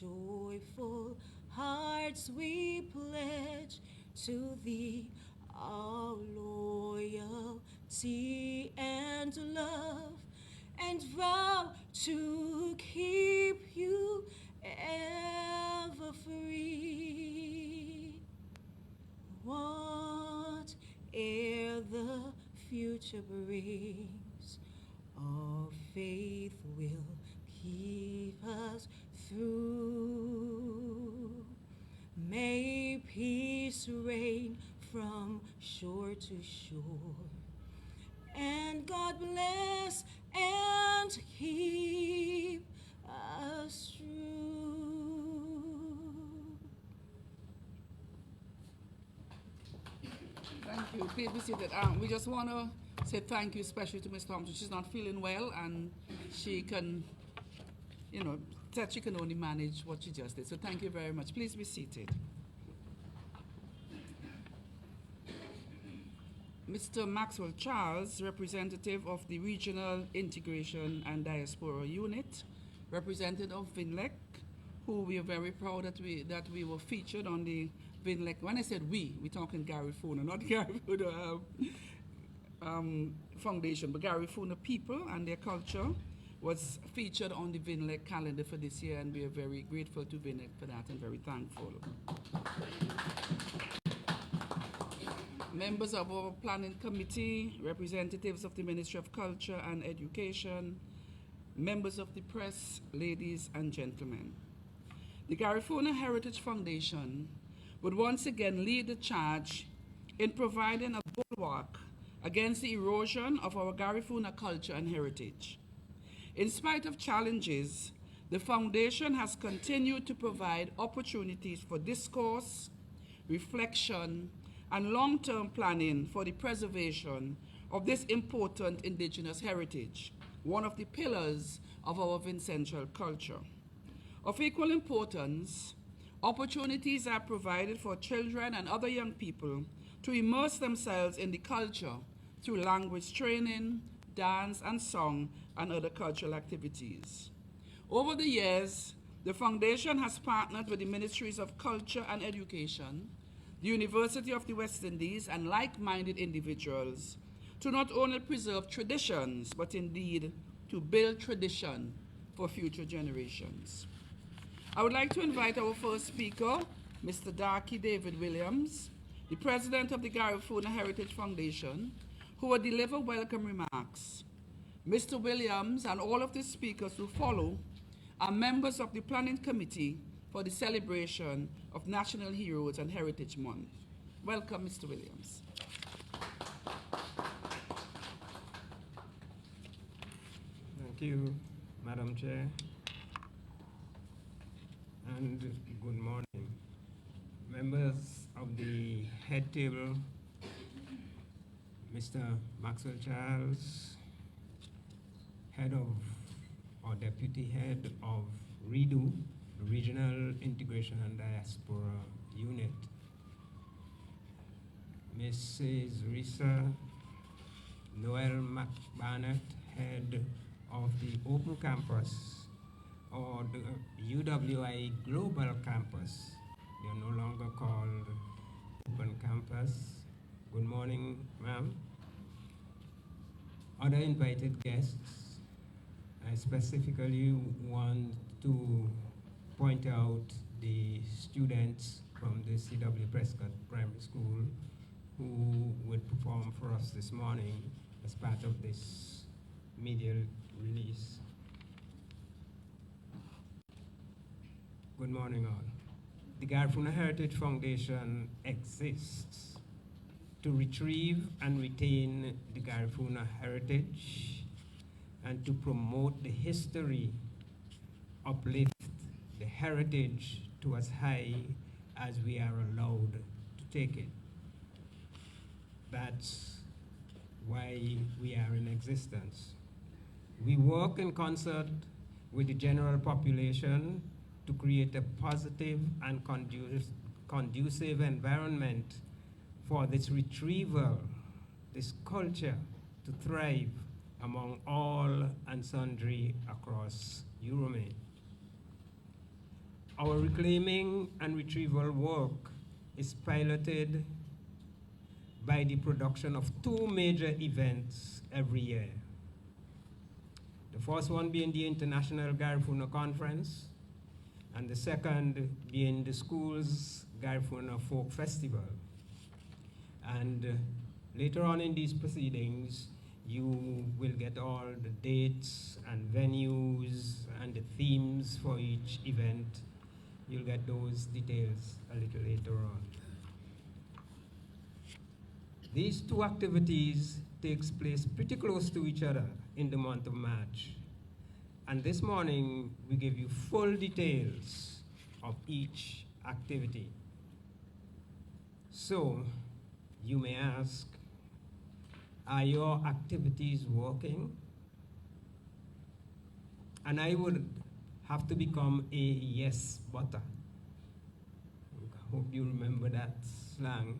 joyful hearts we pledge to thee our loyalty and love, and vow to keep you ever free. Whate'er the future brings, our faith will keep us through. May peace reign from shore to shore, and God bless and keep us true. Thank you. Please be seated. We just want to say thank you especially to Ms. Thompson. She's not feeling well and she can, said she can only manage what she just did. So thank you very much. Please be seated. Mr. Maxwell Charles, representative of the Regional Integration and Diaspora Unit, representative of VINLEC, who we are very proud that we were featured on the VINLEC. When I said we're talking Garifuna, not Garifuna Foundation, but Garifuna people and their culture was featured on the VINLEC calendar for this year, and we are very grateful to VINLEC for that and very thankful. Members of our planning committee, representatives of the Ministry of Culture and Education, members of the press, ladies and gentlemen. The Garifuna Heritage Foundation would once again lead the charge in providing a bulwark against the erosion of our Garifuna culture and heritage. In spite of challenges, the foundation has continued to provide opportunities for discourse, reflection, and long-term planning for the preservation of this important indigenous heritage, one of the pillars of our Vincential culture. Of equal importance, opportunities are provided for children and other young people to immerse themselves in the culture through language training, dance and song, and other cultural activities. Over the years, the foundation has partnered with the Ministries of Culture and Education, the University of the West Indies, and like-minded individuals to not only preserve traditions, but indeed to build tradition for future generations. I would like to invite our first speaker, Mr. Darky David Williams, the president of the Garifuna Heritage Foundation, who will deliver welcome remarks. Mr. Williams and all of the speakers who follow are members of the Planning Committee for the celebration of National Heroes and Heritage Month. Welcome, Mr. Williams. Thank you, Madam Chair, and good morning. Members of the head table, Mr. Maxwell Charles, head of, or deputy head of REDU, Regional Integration and Diaspora Unit, Mrs. Risa Noel McBarnett, head of the Open Campus, or the UWI Global Campus. They are no longer called Open Campus. Good morning, ma'am. Other invited guests, I specifically want to point out the students from the C.W. Prescott Primary School who will perform for us this morning as part of this media release. Good morning all. The Garifuna Heritage Foundation exists to retrieve and retain the Garifuna heritage and to promote the history, uplift the heritage to as high as we are allowed to take it. That's why we are in existence. We work in concert with the general population to create a positive and conducive environment for this retrieval, this culture to thrive among all and sundry across Europe. Our reclaiming and retrieval work is piloted by the production of two major events every year. The first one being the International Garifuna Conference, and the second being the school's Garifuna Folk Festival. And later on in these proceedings, you will get all the dates and venues and the themes for each event. You'll get those details a little later on. These two activities takes place pretty close to each other in the month of March. And this morning, we give you full details of each activity. So, you may ask, are your activities working? And I would have to become a yes butter. I hope you remember that slang.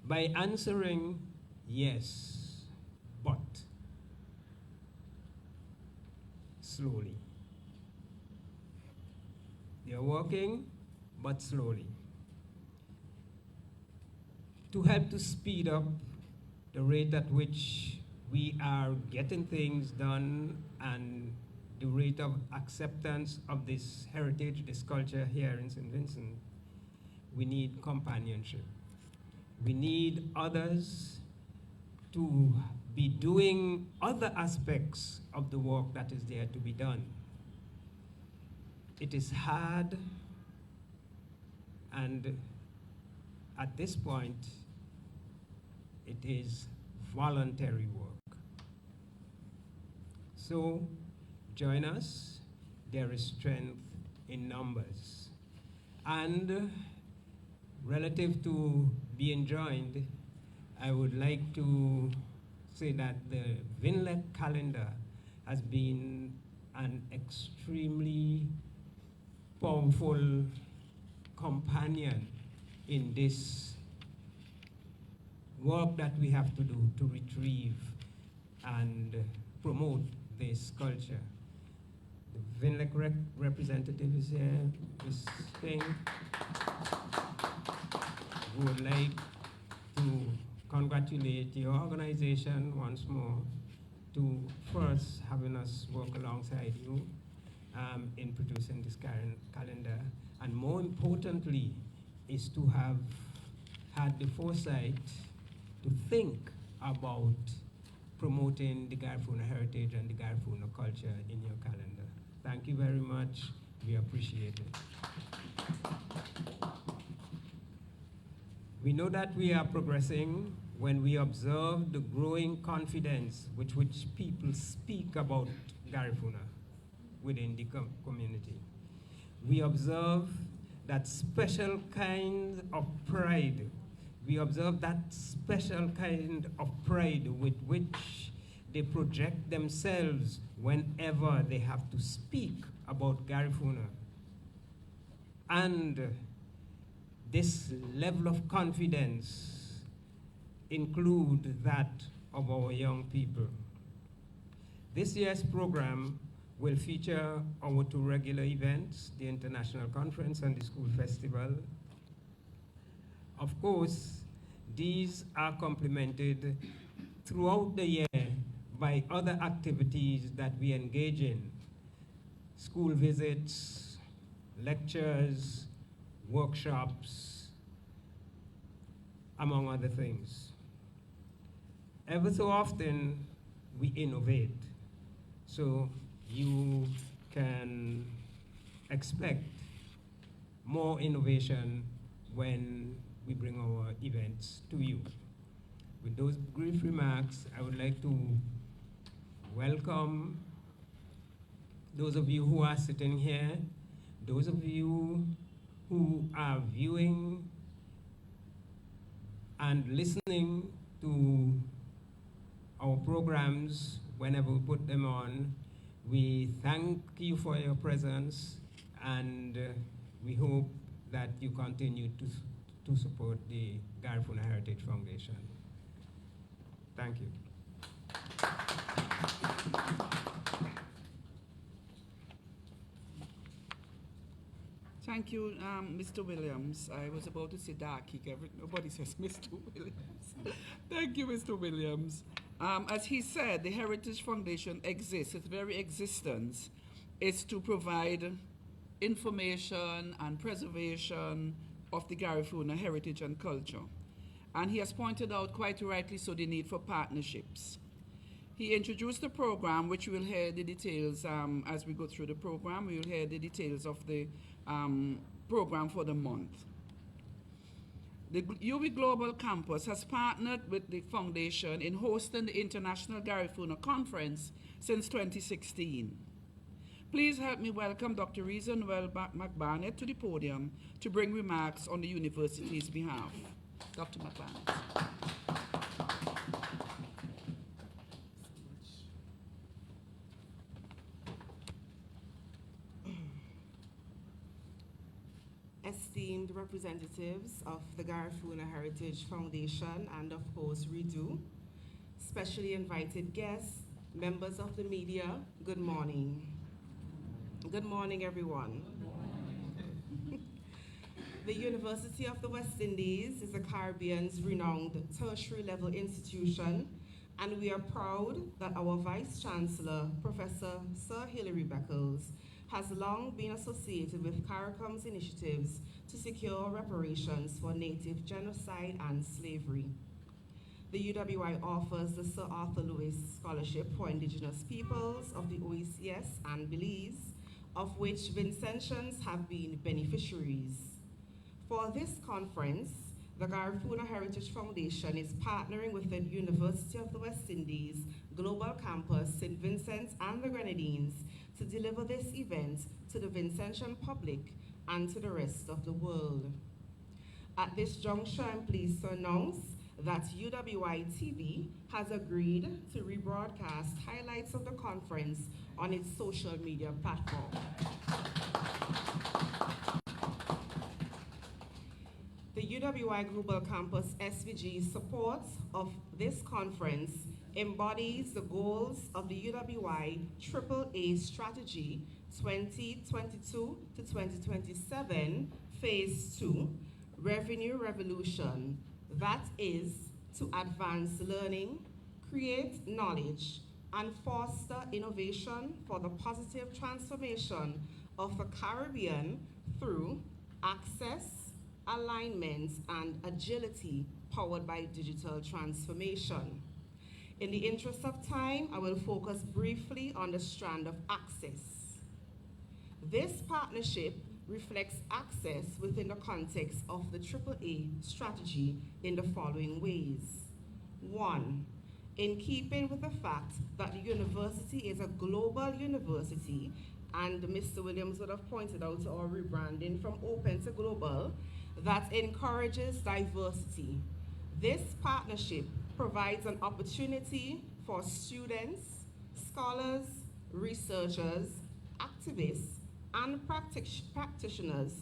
By answering yes, but slowly. They're working, but slowly. To help to speed up the rate at which we are getting things done and the rate of acceptance of this heritage, this culture here in St. Vincent, we need companionship. We need others to be doing other aspects of the work that is there to be done. It is hard, and at this point, it is voluntary work. So, join us. There is strength in numbers. And relative to being joined, I would like to say that the VINLEC calendar has been an extremely powerful companion in this work that we have to do to retrieve and promote this culture. The VINLEC representative is here, Ms. King. We would like to congratulate your organization once more to first having us work alongside you in producing this calendar, and more importantly is to have had the foresight to think about promoting the Garifuna heritage and the Garifuna culture in your calendar. Thank you very much. We appreciate it. We know that we are progressing when we observe the growing confidence with which people speak about Garifuna within the community. We observe that special kind of pride. We observe that special kind of pride with which they project themselves whenever they have to speak about Garifuna. And this level of confidence includes that of our young people. This year's program will feature our two regular events, the International Conference and the School Festival. Of course, these are complemented throughout the year by other activities that we engage in: school visits, lectures, workshops, among other things. Ever so often, we innovate. So you can expect more innovation when we bring our events to you. With those brief remarks, I would like to welcome those of you who are sitting here, those of you who are viewing and listening to our programs whenever we put them on. We thank you for your presence, and we hope that you continue to support the Garifuna Heritage Foundation. Thank you. Thank you, Mr. Williams. I was about to say Darky. Nobody says Mr. Williams. Thank you, Mr. Williams. As he said, the Heritage Foundation exists. Its very existence is to provide information and preservation of the Garifuna heritage and culture. And he has pointed out quite rightly so the need for partnerships. He introduced the program, which we will hear the details as we go through the program. We will hear the details of the program for the month. The UWI Global Campus has partnered with the foundation in hosting the International Garifuna Conference since 2016. Please help me welcome Dr. Reza Noel McBarnett to the podium to bring remarks on the university's behalf. Dr. McBarnett. Esteemed representatives of the Garifuna Heritage Foundation and of course REDO, specially invited guests, members of the media, good morning. Good morning, everyone. The University of the West Indies is the Caribbean's renowned tertiary level institution, and we are proud that our Vice Chancellor, Professor Sir Hilary Beckles, has long been associated with CARICOM's initiatives to secure reparations for Native genocide and slavery. The UWI offers the Sir Arthur Lewis Scholarship for Indigenous Peoples of the OECS and Belize, of which Vincentians have been beneficiaries. For this conference, the Garifuna Heritage Foundation is partnering with the University of the West Indies Global Campus, St. Vincent and the Grenadines to deliver this event to the Vincentian public and to the rest of the world. At this juncture, I'm pleased to announce that UWI TV has agreed to rebroadcast highlights of the conference on its social media platform. The UWI Global Campus SVG support of this conference embodies the goals of the UWI AAA Strategy 2022 to 2027 Phase 2 Revenue Revolution, that is to advance learning, create knowledge, and foster innovation for the positive transformation of the Caribbean through access, alignment, and agility powered by digital transformation. In the interest of time, I will focus briefly on the strand of access. This partnership reflects access within the context of the AAA strategy in the following ways. 1, in keeping with the fact that the university is a global university, and Mr. Williams would have pointed out our rebranding from open to global, that encourages diversity. This partnership provides an opportunity for students, scholars, researchers, activists, and practitioners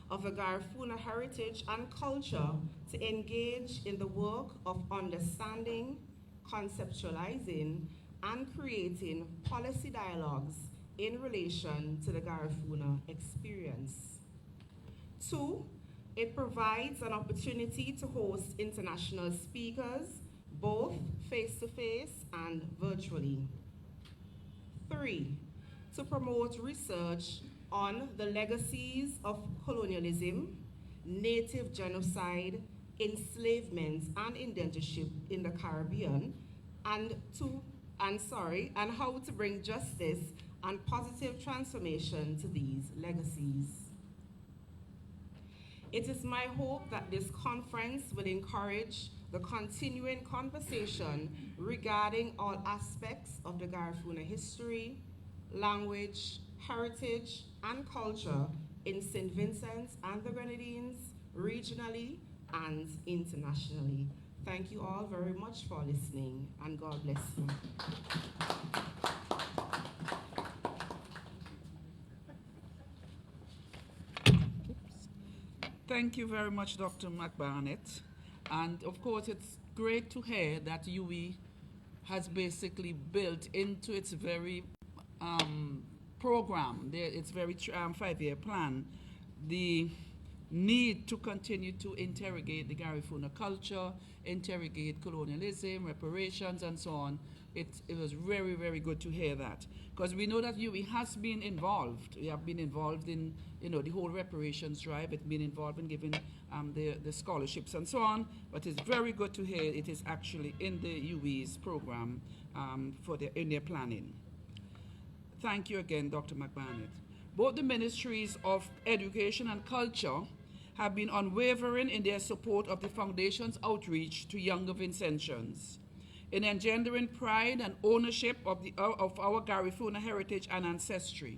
of the Garifuna heritage and culture to engage in the work of understanding, conceptualizing, and creating policy dialogues in relation to the Garifuna experience. 2, it provides an opportunity to host international speakers, both face-to-face and virtually. 3, to promote research on the legacies of colonialism, native genocide, enslavement, and indentureship in the Caribbean, and how to bring justice and positive transformation to these legacies. It is my hope that this conference will encourage the continuing conversation regarding all aspects of the Garifuna history, language, heritage, and culture in St. Vincent and the Grenadines, regionally and internationally. Thank you all very much for listening, and God bless you. Thank you very much, Dr. McBarnett. And of course, it's great to hear that UWI has basically built into its very program, its very 5-year plan, the need to continue to interrogate the Garifuna culture, interrogate colonialism, reparations, and so on. It was very, very good to hear that. Because we know that UE has been involved. We have been involved in, the whole reparations drive. It's been involved in giving the scholarships and so on. But it's very good to hear it is actually in the UE's program in their planning. Thank you again, Dr. McBarnett. Both the Ministries of Education and Culture have been unwavering in their support of the Foundation's outreach to younger Vincentians, in engendering pride and ownership of our Garifuna heritage and ancestry.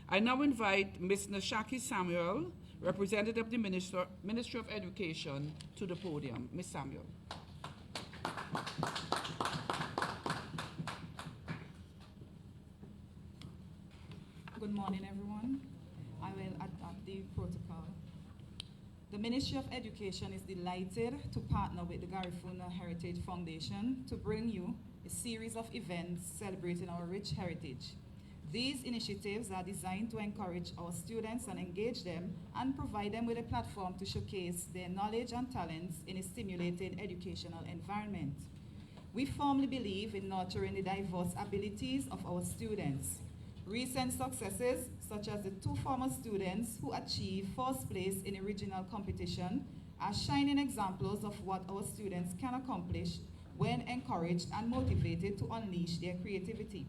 I now invite Ms. Nashaki Samuel, representative of the Ministry of Education, to the podium. Ms. Samuel. Good morning, everyone. I will adopt the protocol. The Ministry of Education is delighted to partner with the Garifuna Heritage Foundation to bring you a series of events celebrating our rich heritage. These initiatives are designed to encourage our students and engage them and provide them with a platform to showcase their knowledge and talents in a stimulating educational environment. We firmly believe in nurturing the diverse abilities of our students. Recent successes, such as the 2 former students who achieved first place in a regional competition, are shining examples of what our students can accomplish when encouraged and motivated to unleash their creativity.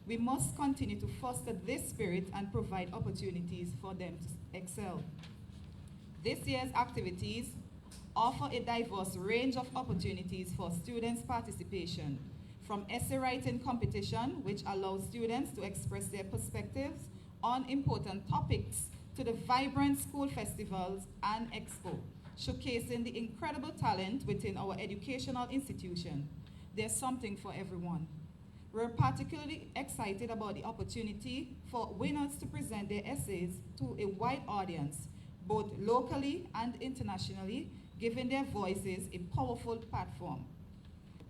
We must continue to foster this spirit and provide opportunities for them to excel. This year's activities offer a diverse range of opportunities for students' participation, from essay writing competition, which allows students to express their perspectives on important topics, to the vibrant school festivals and expo, showcasing the incredible talent within our educational institution. There's something for everyone. We're particularly excited about the opportunity for winners to present their essays to a wide audience, both locally and internationally, giving their voices a powerful platform.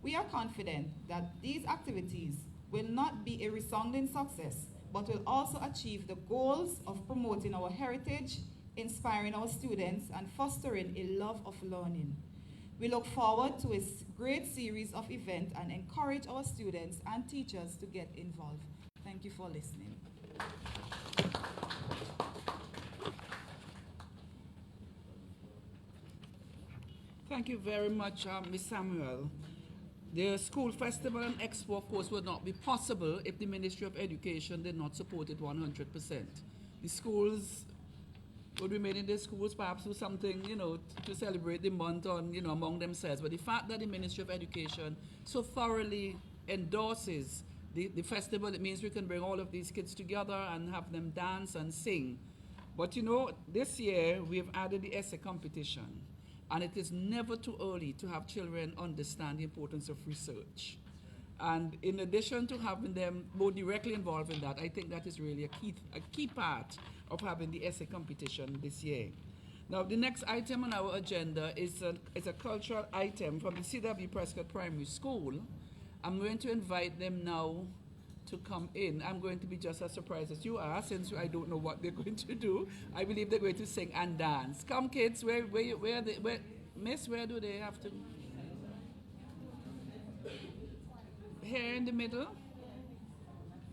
We are confident that these activities will not be a resounding success, but will also achieve the goals of promoting our heritage, inspiring our students, and fostering a love of learning. We look forward to a great series of events and encourage our students and teachers to get involved. Thank you for listening. Thank you very much, Ms. Samuel. The school festival and expo, of course, would not be possible if the Ministry of Education did not support it 100%. The schools would remain in their schools, perhaps do something, to celebrate the month on, among themselves. But the fact that the Ministry of Education so thoroughly endorses the festival, it means we can bring all of these kids together and have them dance and sing. But this year we've added the essay competition. And it is never too early to have children understand the importance of research. And in addition to having them more directly involved in that, I think that is really a key part of having the essay competition this year. Now, the next item on our agenda is a cultural item from the C.W. Prescott Primary School. I'm going to invite them now to come in. I'm going to be just as surprised as you are, since I don't know what they're going to do. I believe they're going to sing and dance. Come, kids. Miss, where do they have to? Here in the middle,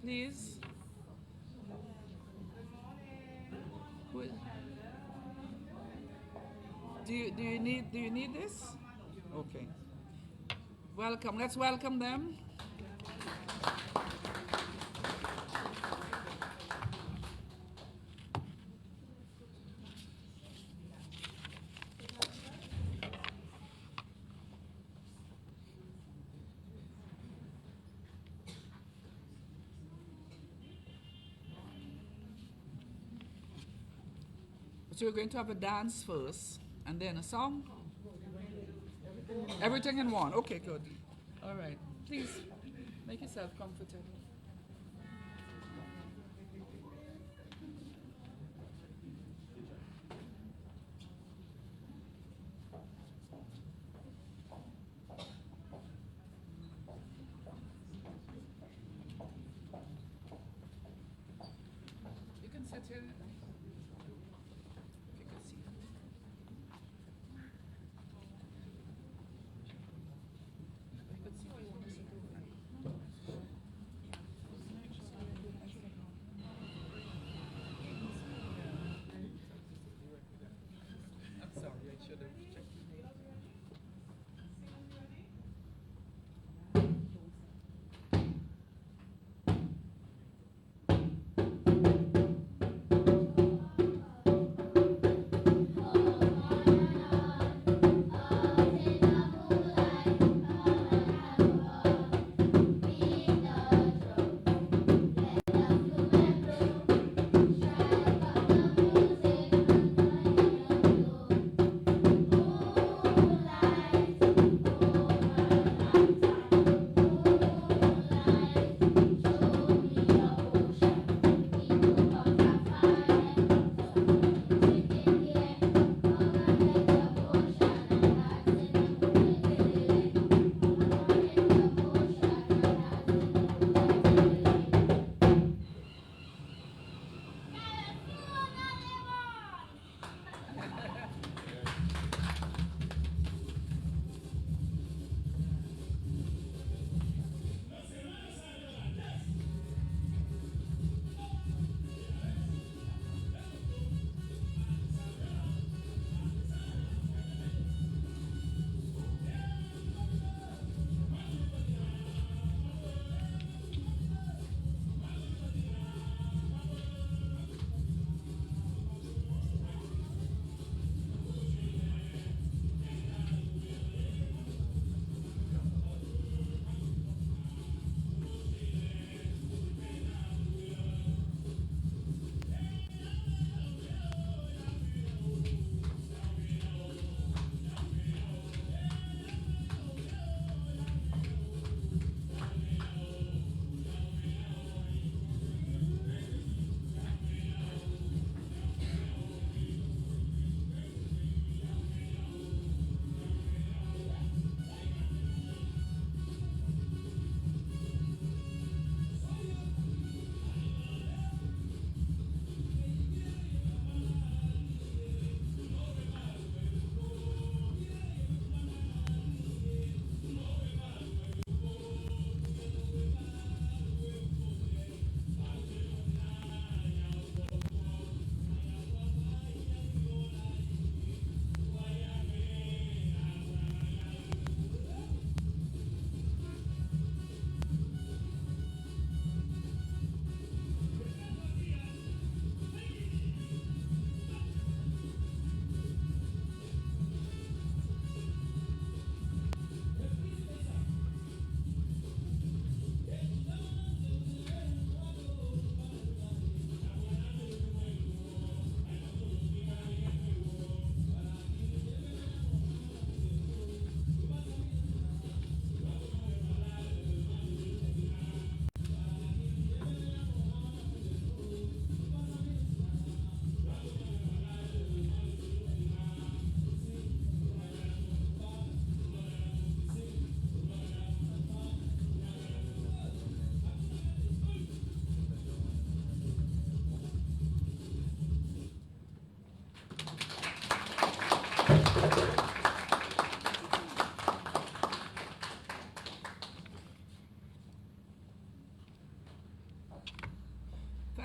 please. Do you need this? Okay. Welcome. Let's welcome them. So we're going to have a dance first, and then a song? Everything in one. Okay, good. All right. Please, make yourself comfortable. You can sit here.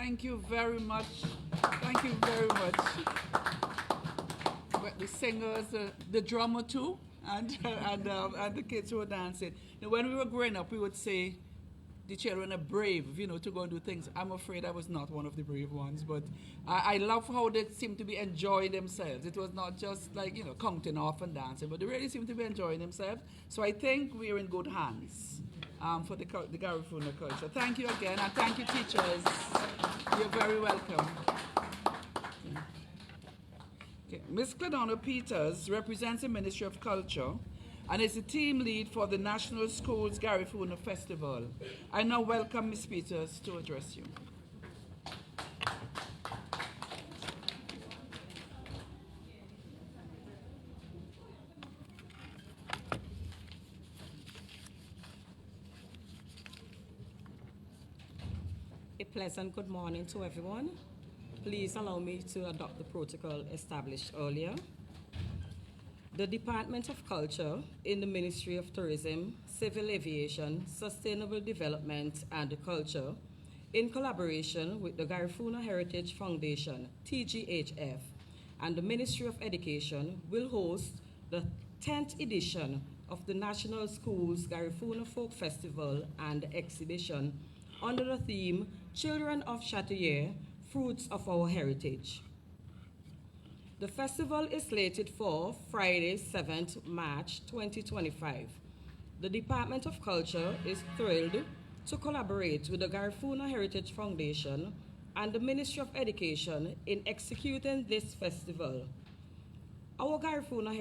Thank you very much. Thank you very much. But the singers, the drummer too, and the kids who were dancing. Now, when we were growing up, we would say the children are brave, to go and do things. I'm afraid I was not one of the brave ones, but I love how they seem to be enjoying themselves. It was not just like, counting off and dancing, but they really seem to be enjoying themselves. So I think we're in good hands for the Garifuna culture. Thank you again, and thank you, teachers. You're very welcome. Okay. Ms. Cladonna Peters represents the Ministry of Culture and is the team lead for the National Schools Garifuna Festival. I now welcome Ms. Peters to address you. A pleasant good morning to everyone. Please allow me to adopt the protocol established earlier. The Department of Culture in the Ministry of Tourism, Civil Aviation, Sustainable Development and Culture, in collaboration with the Garifuna Heritage Foundation, TGHF, and the Ministry of Education, will host the 10th edition of the National Schools Garifuna Folk Festival and Exhibition under the theme, Children of Chatouillet, Fruits of Our Heritage. The festival is slated for Friday, 7th March 2025. The Department of Culture is thrilled to collaborate with the Garifuna Heritage Foundation and the Ministry of Education in executing this festival. Our Garifuna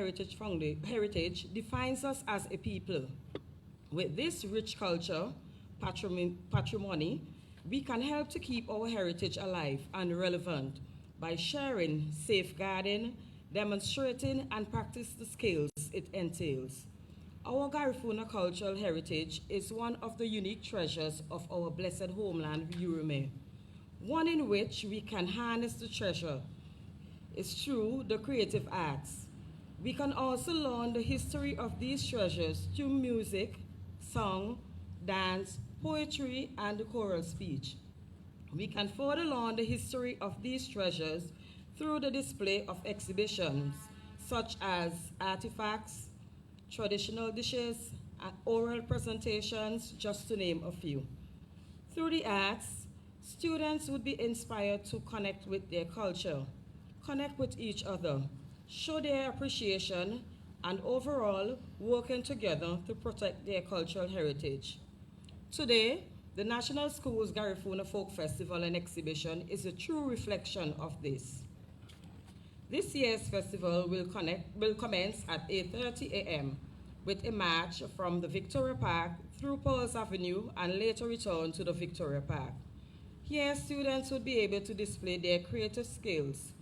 heritage defines us as a people. With this rich culture, patrimony, we can help to keep our heritage alive and relevant by sharing, safeguarding, demonstrating, and practice the skills it entails. Our Garifuna cultural heritage is one of the unique treasures of our blessed homeland, Urume. One in which we can harness the treasure is through the creative arts. We can also learn the history of these treasures through music, song, dance, poetry, and choral speech. We can further learn the history of these treasures through the display of exhibitions such as artifacts, traditional dishes, and oral presentations, just to name a few. Through the arts, students would be inspired to connect with their culture, connect with each other, show their appreciation, and overall working together to protect their cultural heritage. Today, the National Schools Garifuna Folk Festival and Exhibition is a true reflection of this. This year's festival will commence at 8:30 a.m. with a march from the Victoria Park through Pearls Avenue and later return to the Victoria Park. Here, students will be able to display their creative skills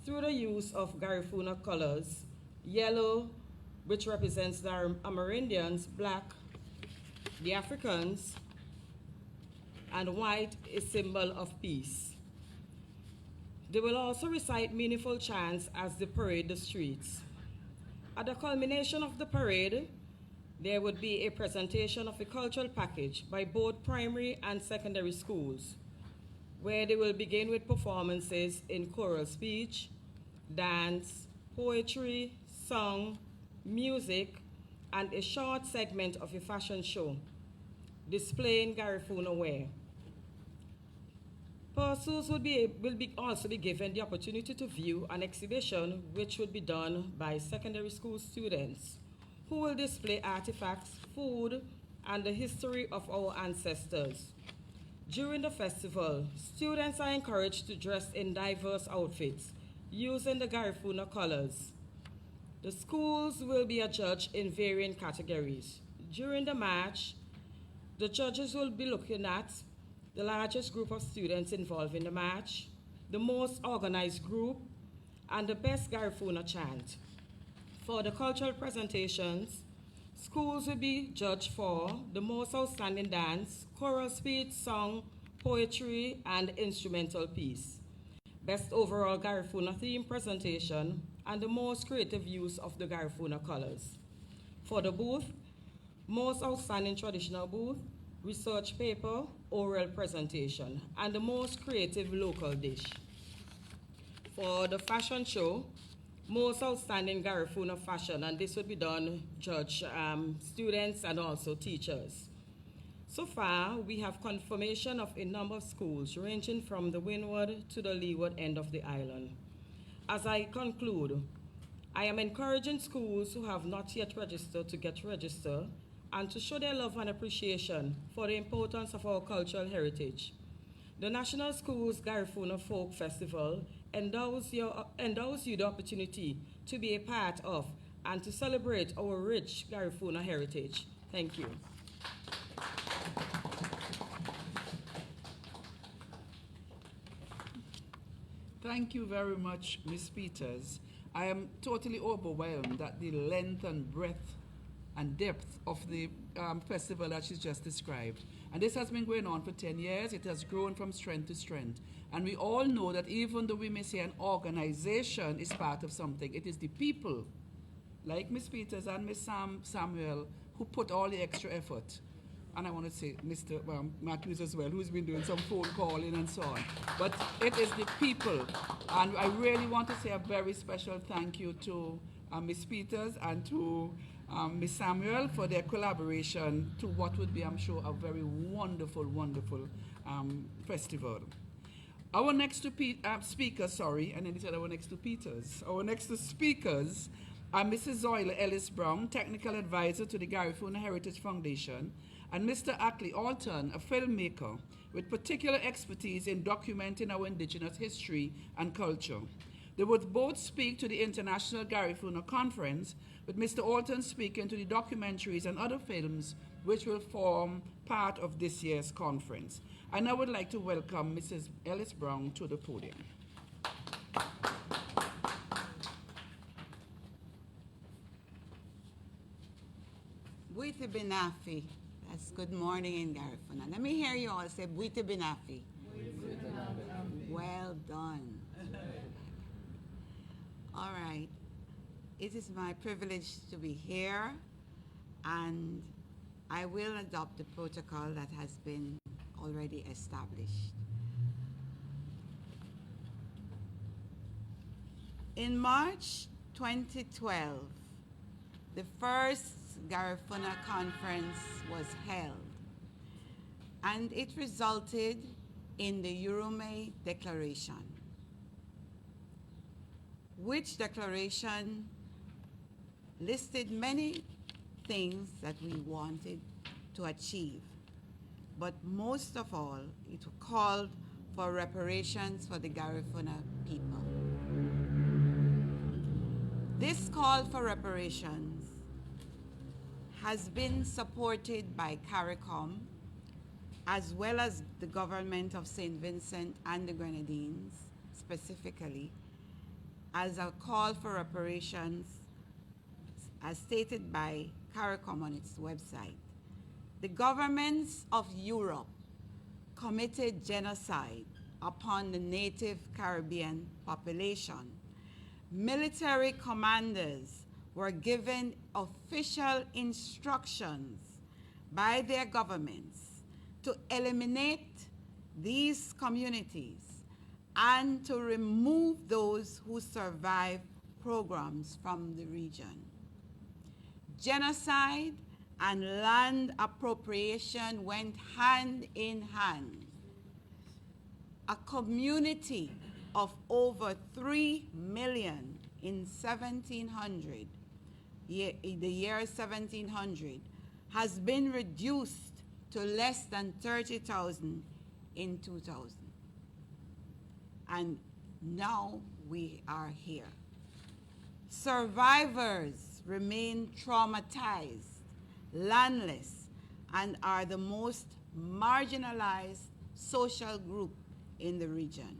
through the use of Garifuna colors, yellow, which represents the Amerindians, black, the Africans, and white, a symbol of peace. They will also recite meaningful chants as they parade the streets. At the culmination of the parade, there would be a presentation of a cultural package by both primary and secondary schools, where they will begin with performances in choral speech, dance, poetry, song, music, and a short segment of a fashion show displaying Garifuna wear. Persons will also be given the opportunity to view an exhibition which would be done by secondary school students who will display artifacts, food, and the history of our ancestors. During the festival, students are encouraged to dress in diverse outfits using the Garifuna colors. The schools will be adjudged in varying categories. During the march, the judges will be looking at the largest group of students involved in the march, the most organized group, and the best Garifuna chant. For the cultural presentations, schools will be judged for the most outstanding dance, choral speech, song, poetry, and instrumental piece, best overall Garifuna theme presentation, and the most creative use of the Garifuna colors. For the booth, most outstanding traditional booth, research paper, oral presentation, and the most creative local dish. For the fashion show, most outstanding Garifuna fashion, and this would be done judge students and also teachers. So far, we have confirmation of a number of schools ranging from the windward to the leeward end of the island. As I conclude, I am encouraging schools who have not yet registered to get registered and to show their love and appreciation for the importance of our cultural heritage. The National Schools Garifuna Folk Festival endows you the opportunity to be a part of and to celebrate our rich Garifuna heritage. Thank you. Thank you very much, Ms. Peters. I am totally overwhelmed at the length and breadth and depth of the festival that she's just described. And this has been going on for 10 years. It has grown from strength to strength. And we all know that even though we may say an organization is part of something, it is the people, like Ms. Peters and Ms. Samuel, who put all the extra effort. And I want to say Mr. Matthews as well, who's been doing some phone calling and so on. But it is the people. And I really want to say a very special thank you to Ms. Peters and to Ms. Samuel for their collaboration to what would be, I'm sure, a very wonderful, wonderful festival. Our next speakers, and then he said our next two Peters. Our next two speakers are Mrs. Zoila Ellis-Brown, Technical Advisor to the Garifuna Heritage Foundation, and Mr. Ackley Alton, a filmmaker with particular expertise in documenting our indigenous history and culture. They would both speak to the International Garifuna Conference, with Mr. Alton speaking to the documentaries and other films which will form part of this year's conference. And I would like to welcome Mrs. Ellis-Brown to the podium. Buite Benafi. That's good morning in Garifuna. Let me hear you all say Buite Benafi. Well done. All right. It is my privilege to be here, and I will adopt the protocol that has been already established. In March 2012, the first Garifuna conference was held, and it resulted in the Urume Declaration, which declaration listed many things that we wanted to achieve. But most of all, it called for reparations for the Garifuna people. This call for reparations has been supported by CARICOM, as well as the government of St. Vincent and the Grenadines, specifically, as a call for reparations, as stated by CARICOM on its website. The governments of Europe committed genocide upon the native Caribbean population. Military commanders were given official instructions by their governments to eliminate these communities and to remove those who survived programs from the region. Genocide and land appropriation went hand in hand. A community of over 3 million in 1700, the year 1700, has been reduced to less than 30,000 in 2000. And now we are here. Survivors remain traumatized, landless, and are the most marginalized social group in the region.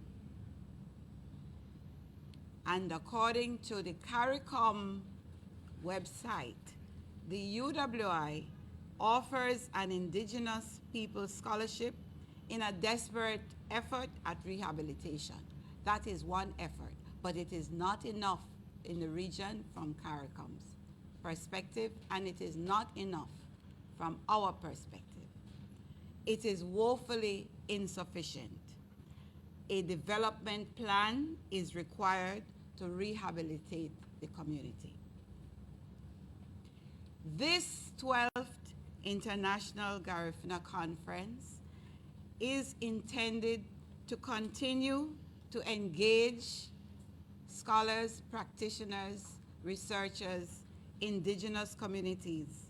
And according to the CARICOM website, the UWI offers an Indigenous People Scholarship in a desperate effort at rehabilitation. That is one effort, but it is not enough in the region from CARICOM's perspective, and it is not enough from our perspective. it is woefully insufficient. A development plan is required to rehabilitate the community. This 12th International Garifuna Conference is intended to continue to engage scholars, practitioners, researchers, indigenous communities,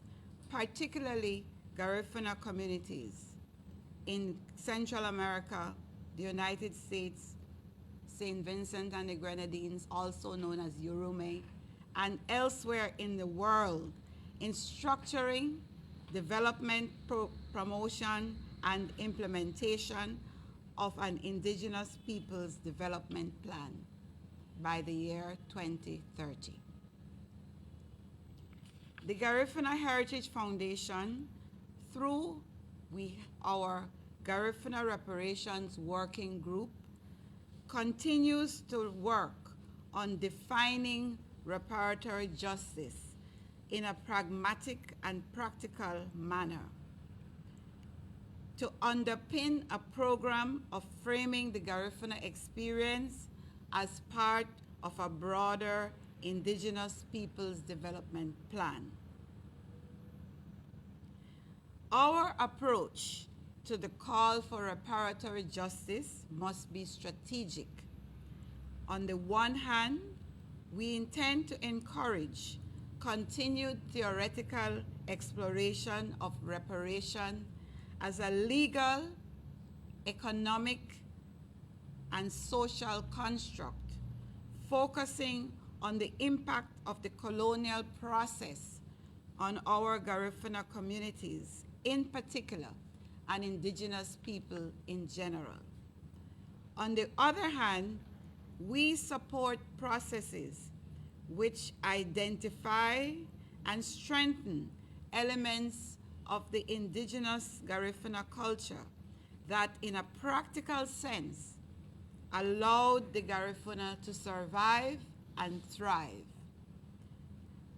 particularly Garifuna communities in Central America, the United States, St. Vincent and the Grenadines, also known as Urume, and elsewhere in the world in structuring, development, promotion, and implementation of an indigenous peoples development plan by the year 2030. The Garifuna Heritage Foundation, through our Garifuna Reparations Working Group, continues to work on defining reparatory justice in a pragmatic and practical manner to underpin a program of framing the Garifuna experience as part of a broader Indigenous Peoples Development Plan. Our approach to the call for reparatory justice must be strategic. On the one hand, we intend to encourage continued theoretical exploration of reparation as a legal, economic, and social construct, focusing on the impact of the colonial process on our Garifuna communities in particular, and indigenous people in general. On the other hand, we support processes which identify and strengthen elements of the indigenous Garifuna culture that in a practical sense allowed the Garifuna to survive and thrive.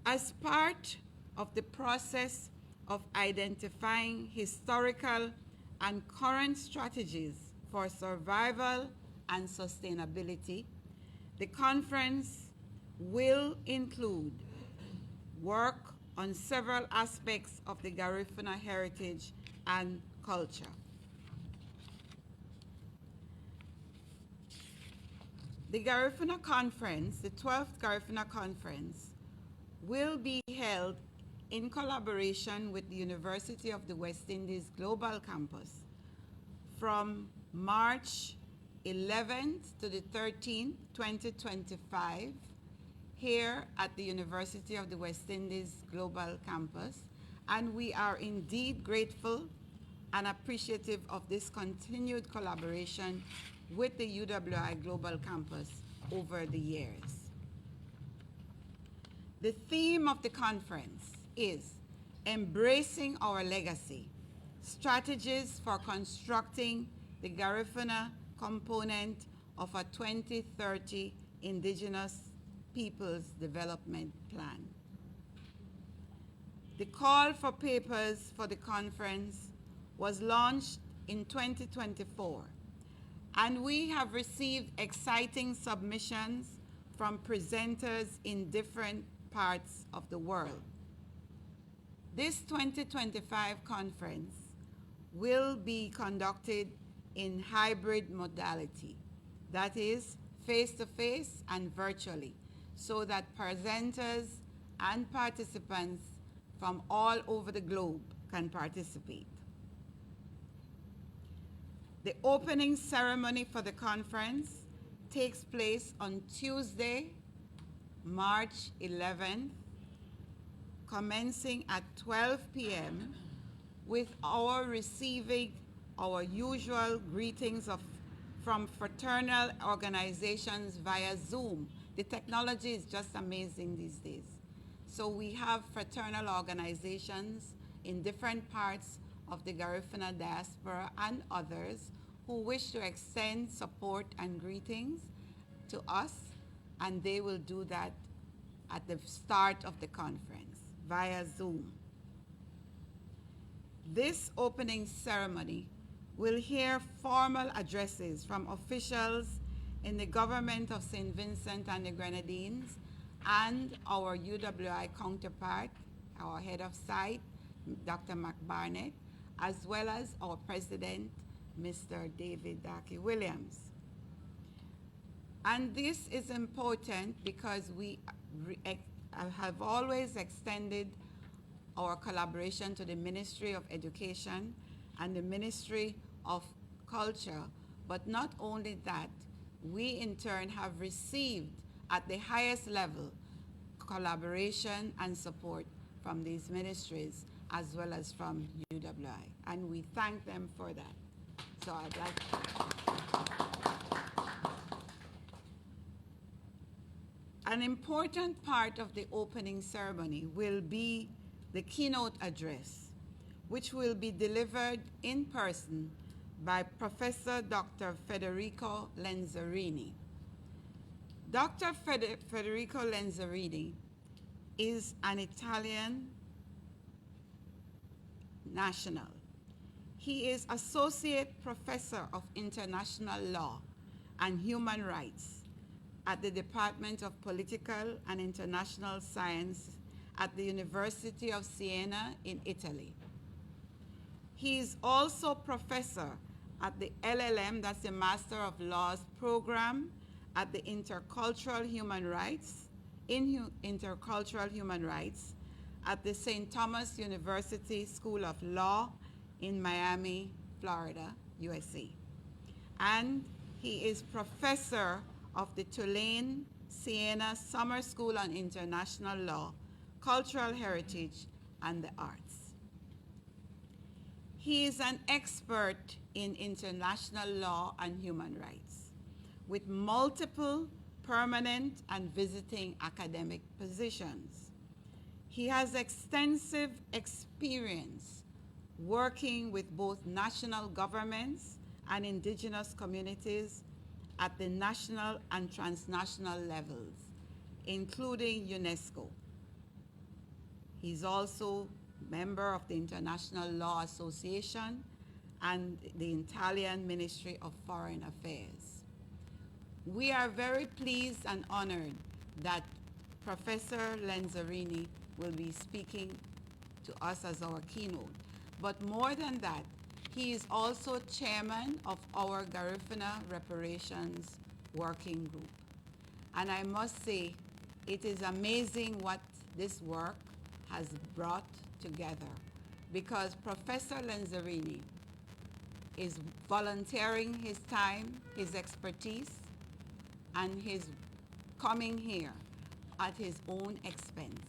As part of the process of identifying historical and current strategies for survival and sustainability, the conference will include work on several aspects of the Garifuna heritage and culture. The Garifuna Conference, the 12th Garifuna Conference, will be held in collaboration with the University of the West Indies Global Campus from March 11th to the 13th, 2025, here at the University of the West Indies Global Campus. And we are indeed grateful and appreciative of this continued collaboration with the UWI Global Campus over the years. The theme of the conference is Embracing Our Legacy, Strategies for Constructing the Garifuna Component of a 2030 Indigenous Peoples Development Plan. The call for papers for the conference was launched in 2024, and we have received exciting submissions from presenters in different parts of the world. This 2025 conference will be conducted in hybrid modality, that is, face-to-face and virtually, so that presenters and participants from all over the globe can participate. The opening ceremony for the conference takes place on Tuesday, March 11th, commencing at 12 p.m. with our receiving our usual greetings from fraternal organizations via Zoom. The technology is just amazing these days. So we have fraternal organizations in different parts of the Garifuna diaspora and others who wish to extend support and greetings to us, and they will do that at the start of the conference via Zoom. this opening ceremony, we'll hear formal addresses from officials in the government of St. Vincent and the Grenadines and our UWI counterpart, our head of site, Dr. McBarnett, as well as our president, Mr. David Darkey Williams. And this is important because we have always extended our collaboration to the Ministry of Education and the Ministry of Culture. But not only that, we in turn have received at the highest level collaboration and support from these ministries as well as from UWI. And we thank them for that. So I'd like An important part of the opening ceremony will be the keynote address, which will be delivered in person by Professor Dr. Federico Lenzarini. Dr. Federico Lenzarini is an Italian national. He is Associate Professor of International Law and Human Rights at the Department of Political and International Science at the University of Siena in Italy. He is also professor at the LLM, that's the Master of Laws program, at the Intercultural Human Rights, Intercultural Human Rights, at the St. Thomas University School of Law in Miami, Florida, USA. And he is professor of the Tulane Siena Summer School on International Law, Cultural Heritage, and the Arts. He is an expert in international law and human rights, with multiple permanent and visiting academic positions. He has extensive experience working with both national governments and indigenous communities at the national and transnational levels, including UNESCO. He's also a member of the International Law Association and the Italian Ministry of Foreign Affairs. We are very pleased and honored that Professor Lenzarini will be speaking to us as our keynote. But more than that, he is also chairman of our Garifuna Reparations Working Group. And I must say, it is amazing what this work has brought together, because Professor Lenzarini is volunteering his time, his expertise, and his coming here at his own expense.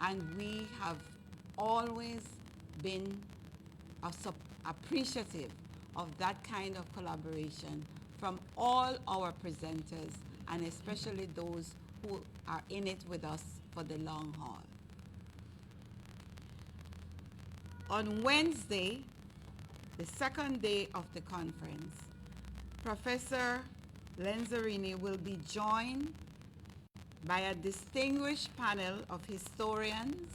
And we have always been appreciative of that kind of collaboration from all our presenters, and especially those who are in it with us for the long haul. On Wednesday, the second day of the conference, Professor Lenzarini will be joined by a distinguished panel of historians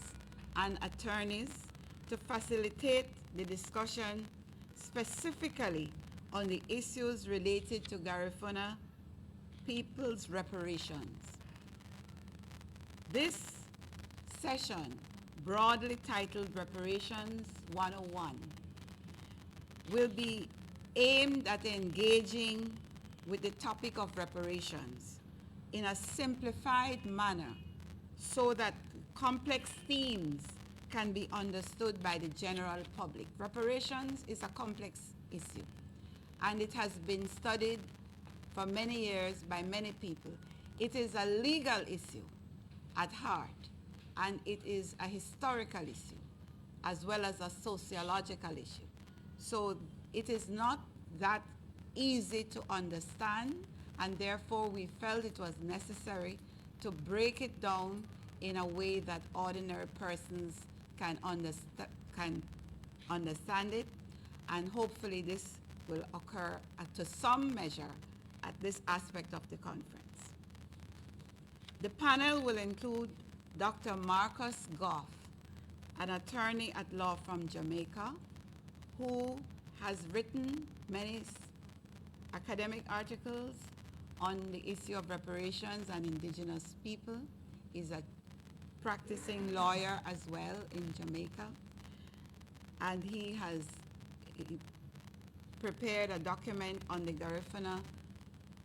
and attorneys to facilitate the discussion specifically on the issues related to Garifuna people's reparations. This session, broadly titled Reparations 101, will be aimed at engaging with the topic of reparations in a simplified manner so that complex themes can be understood by the general public. Reparations is a complex issue, and it has been studied for many years by many people. It is a legal issue at heart, and it is a historical issue as well as a sociological issue. So it is not that easy to understand, and therefore we felt it was necessary to break it down in a way that ordinary persons can understand it, and hopefully this will occur to some measure at this aspect of the conference. The panel will include Dr. Marcus Goff, an attorney at law from Jamaica, who has written many academic articles on the issue of reparations and indigenous people. He's a practicing lawyer as well in Jamaica. And he has prepared a document on the Garifuna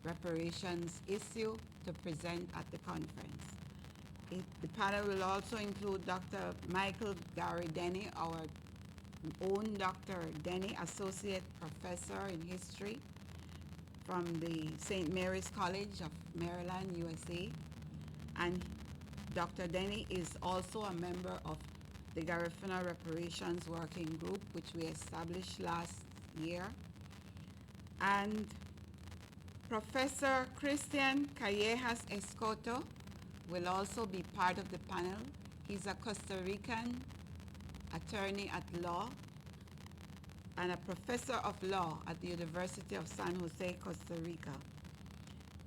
reparations issue to present at the conference. The panel will also include Dr. Michael Gary Denny, our own Dr. Denny, Associate Professor in History from the St. Mary's College of Maryland, USA. And Dr. Denny is also a member of the Garifuna Reparations Working Group, which we established last year. And Professor Christian Callejas Escoto will also be part of the panel. He's a Costa Rican attorney at law and a professor of law at the University of San Jose, Costa Rica.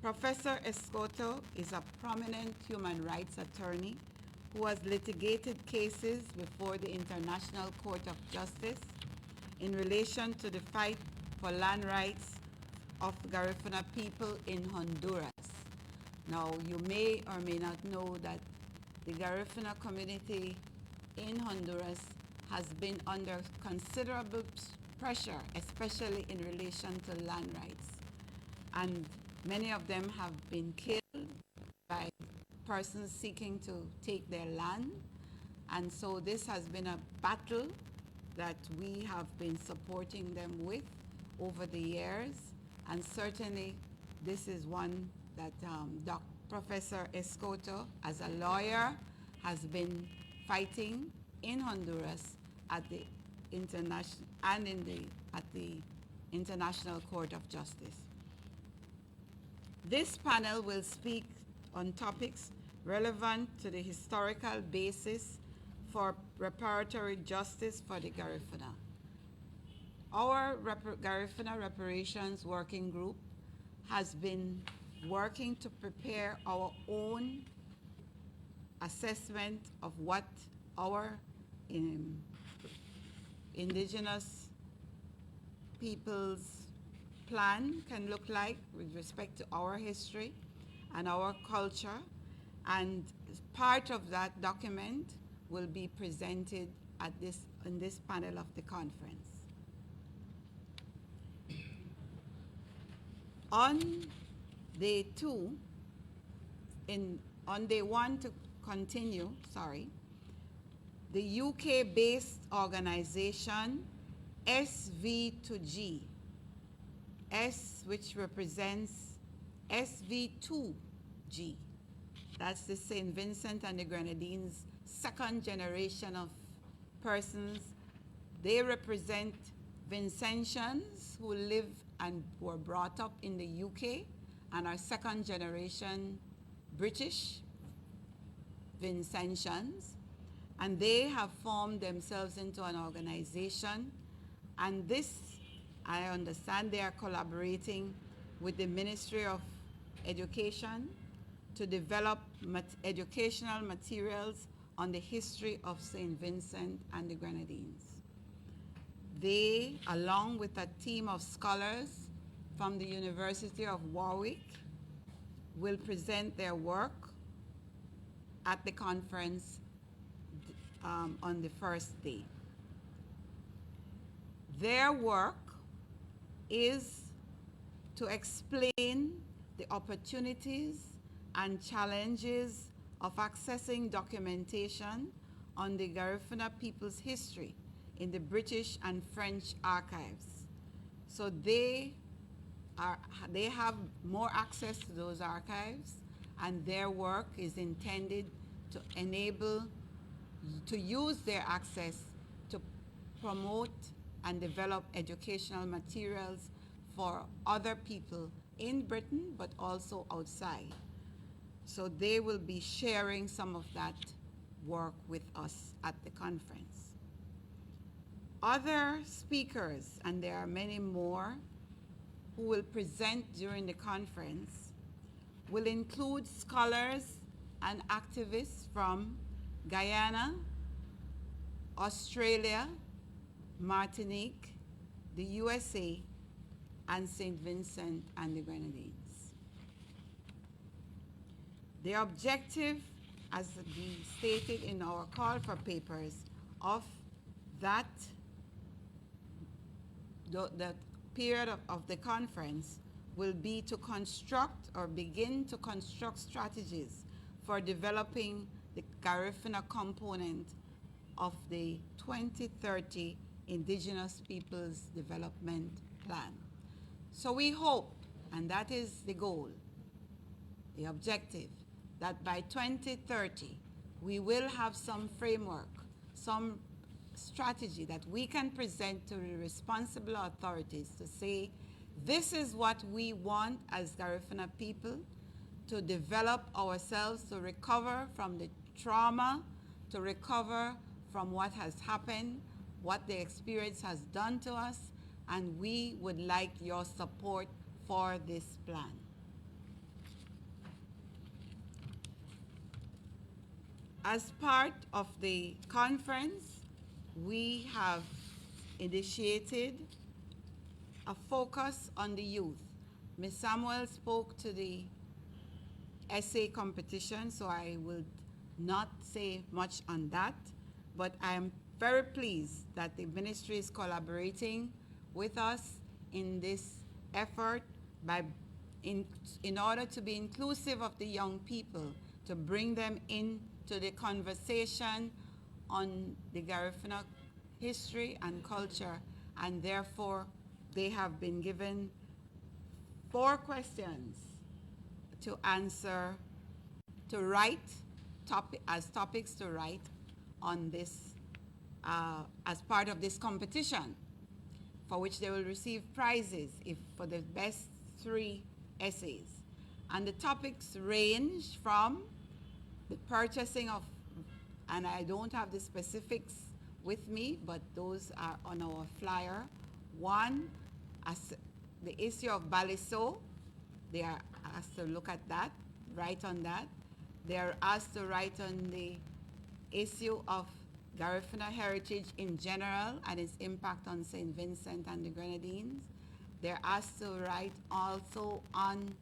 Professor Escoto is a prominent human rights attorney who has litigated cases before the International Court of Justice in relation to the fight for land rights of Garifuna people in Honduras. Now, you may or may not know that the Garifuna community in Honduras has been under considerable pressure, especially in relation to land rights. And many of them have been killed by persons seeking to take their land. And so this has been a battle that we have been supporting them with over the years. And certainly this is one that Professor Escoto, as a lawyer, has been fighting in Honduras at the international and at the International Court of Justice. This panel will speak on topics relevant to the historical basis for reparatory justice for the Garifuna. Our Garifuna Reparations Working Group has been working to prepare our own assessment of what our indigenous people's plan can look like with respect to our history and our culture. And part of that document will be presented at in this panel of the conference. On day one to continue, the UK-based organization SV2G, S which represents SV2G, that's the St. Vincent and the Grenadines' second generation of persons. They represent Vincentians who live and were brought up in the UK and are second generation British Vincentians. And they have formed themselves into an organization. And this, I understand they are collaborating with the Ministry of Education to develop educational materials on the history of St. Vincent and the Grenadines. They, along with a team of scholars from the University of Warwick, will present their work at the conference on the first day. Their work is to explain the opportunities and challenges of accessing documentation on the Garifuna people's history in the British and French archives. So they have more access to those archives, and their work is intended to enable to use their access to promote and develop educational materials for other people in Britain, but also outside. So they will be sharing some of that work with us at the conference. Other speakers, and there are many more, who will present during the conference will include scholars and activists from Guyana, Australia, Martinique, the USA, and St. Vincent and the Grenadines. The objective, as we stated in our call for papers, of that the period of the conference will be to construct or begin to construct strategies for developing the Garifuna component of the 2030 Indigenous Peoples Development Plan. So we hope, and that is the goal, the objective, that by 2030 we will have some framework, some strategy that we can present to the responsible authorities to say, this is what we want as Garifuna people to develop ourselves, to recover from the trauma, to recover from what has happened, what the experience has done to us, and we would like your support for this plan. As part of the conference, we have initiated a focus on the youth. Ms. Samuel spoke to the essay competition, so I will not say much on that, but I am very pleased that the ministry is collaborating with us in this effort in order to be inclusive of the young people, to bring them into the conversation on the Garifuna history and culture, and therefore they have been given 4 questions to answer, to write, as topics to write on this, as part of this competition, for which they will receive prizes for the best 3 essays. And the topics range from the purchasing of, and I don't have the specifics with me, but those are on our flyer. 1, as the issue of Baliso, they are asked to look at that, write on that. They are asked to write on the issue of Garifuna heritage in general and its impact on St. Vincent and the Grenadines. They're asked to write also on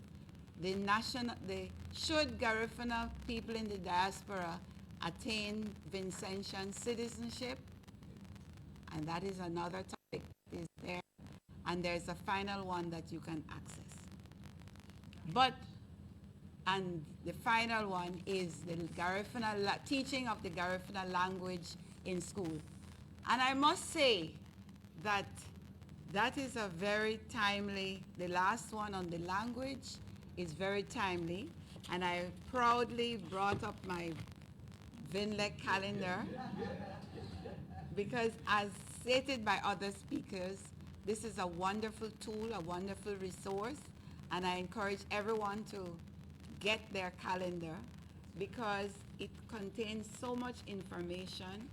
should Garifuna people in the diaspora attain Vincentian citizenship? And that is another topic is there. And there's a final one that you can access. And the final one is the Garifuna teaching of the Garifuna language in school. And I must say that that is a very timely, the last one on the language is very timely. And I proudly brought up my Vinlec calendar because, as stated by other speakers, this is a wonderful tool, a wonderful resource, and I encourage everyone to get their calendar because it contains so much information,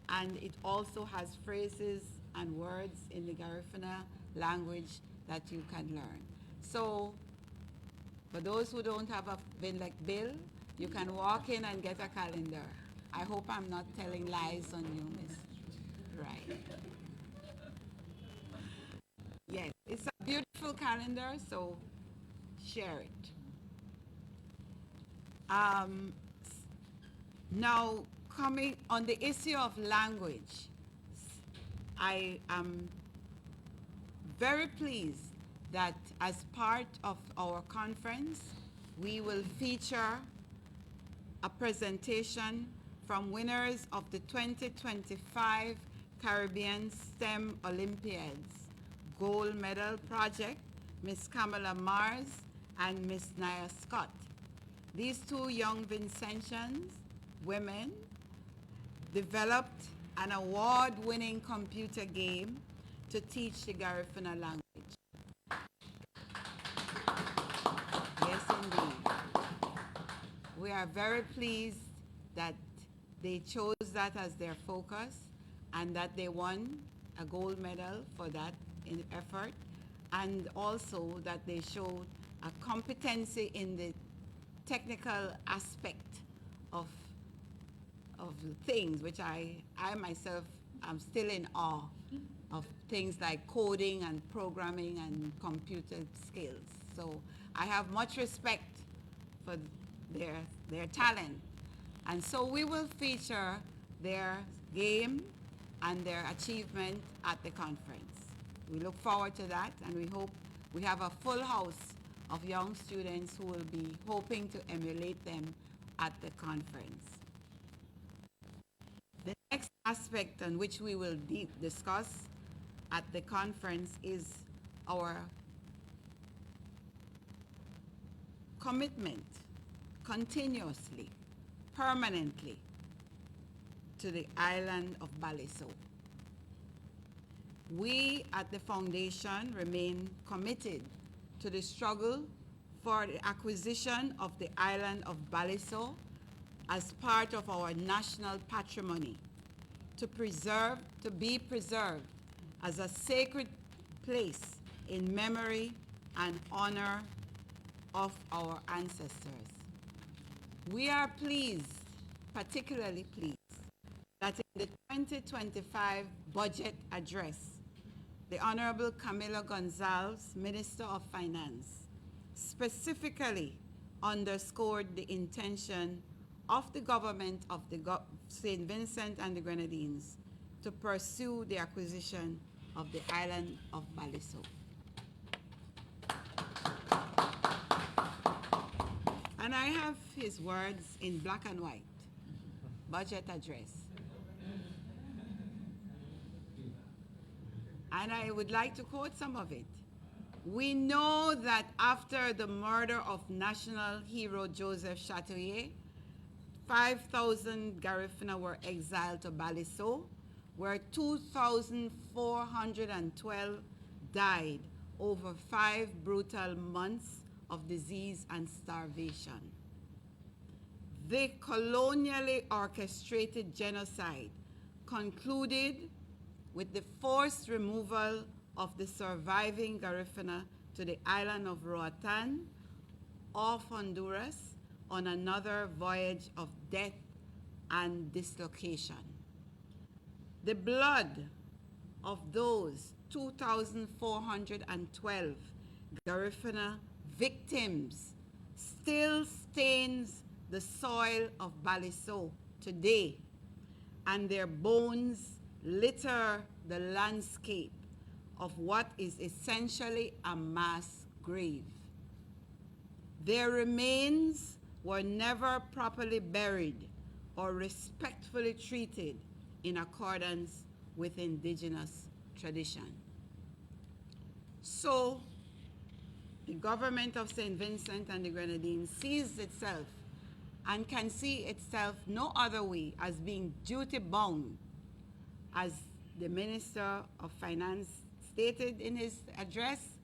and it also has phrases and words in the Garifuna language that you can learn. So for those who don't have a Vinlec bill, you can walk in and get a calendar. I hope I'm not telling lies on you, Miss. Right. Yes, it's a beautiful calendar, so share it. Now, coming on the issue of language, I am very pleased that as part of our conference, we will feature a presentation from winners of the 2025 Caribbean STEM Olympiads Gold Medal Project, Miss Kamala Mars and Miss Naya Scott. These 2 young Vincentians, women, developed an award-winning computer game to teach the Garifuna language. Yes, indeed. We are very pleased that they chose that as their focus and that they won a gold medal for that effort, and also that they showed a competency in the technical aspect of of things, which I myself am still in awe of things like coding and programming and computer skills. So I have much respect for their talent. And so we will feature their game and their achievement at the conference. We look forward to that, and we hope we have a full house of young students who will be hoping to emulate them at the conference. The next aspect on which we will discuss at the conference is our commitment continuously, permanently, to the island of Baliso. We at the foundation remain committed to the struggle for the acquisition of the island of Baliso as part of our national patrimony, to be preserved as a sacred place in memory and honor of our ancestors. We are pleased, particularly pleased, that in the 2025 budget address, the Honorable Camilo Gonzalez, Minister of Finance, specifically underscored the intention of the government of St. Vincent and the Grenadines to pursue the acquisition of the island of Baliso. And I have his words in black and white, budget address. And I would like to quote some of it. We know that after the murder of national hero Joseph Chatoyer, 5,000 Garifuna were exiled to Baliso, where 2,412 died over 5 brutal months of disease and starvation. The colonially orchestrated genocide concluded with the forced removal of the surviving Garifuna to the island of Roatan off Honduras on another voyage of death and dislocation. The blood of those 2,412 Garifuna victims still stains the soil of Baliso today, and their bones litter the landscape of what is essentially a mass grave. Their remains were never properly buried or respectfully treated in accordance with indigenous tradition. So, the government of St. Vincent and the Grenadines sees itself and can see itself no other way as being duty-bound, as the Minister of Finance stated in his address,